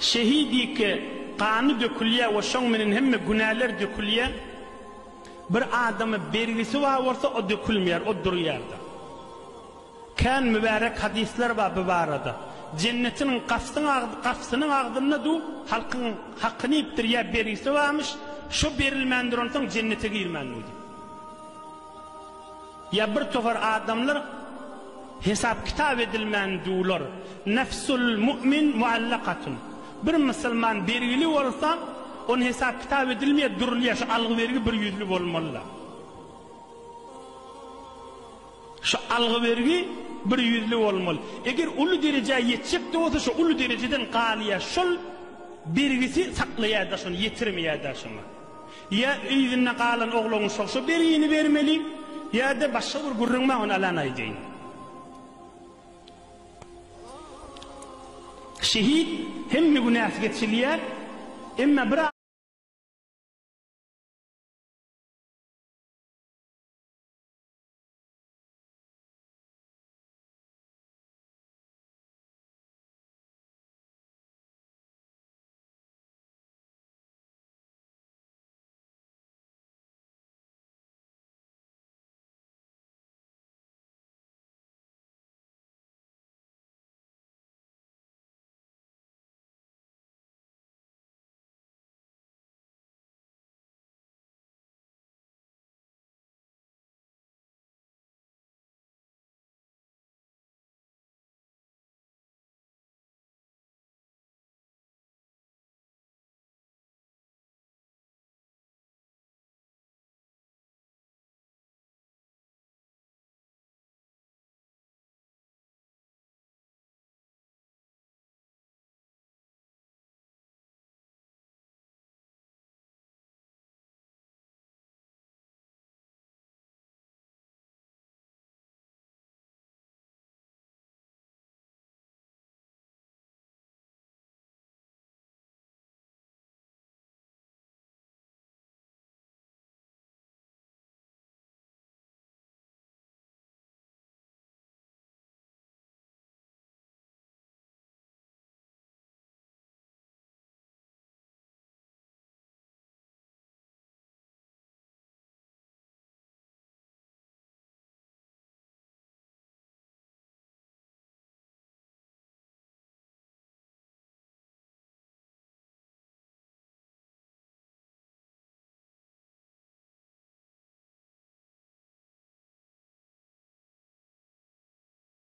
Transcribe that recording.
şehidiyk kanı dökülüye ve şon menen hemme günahlar dökülüye bir adamı bergisi varsa o dökülmeyer, o duruyardı. Kan mübarek hadisler var bu arada. Cennetin kapsının ağdında du halkın hakkını iptiriye bergisi varmış. Şu berilmendir ondan cennete girmenliydi. Ya bir tofar adamlar hesap kitap edilmendiler. Nefsul mümin muallakatun. Bir Müslüman bergili olsa onun hesap kitap edilmeye duruluyor. Şu algı vergi bir yüzlü olmalı. Şu algı vergi bir yüzlü olmalı. Eğer ulu dereceye yetecek de olsa şu ulu dereceden kaliye şol bergisi saklayar da şunu, yetirmeyar da şunu. Ya izinle kalan oğlunun şu bergini vermeli ya da başka bir gurrunma onu alanaydı. Şehit hem günah geçiliyor, hem bir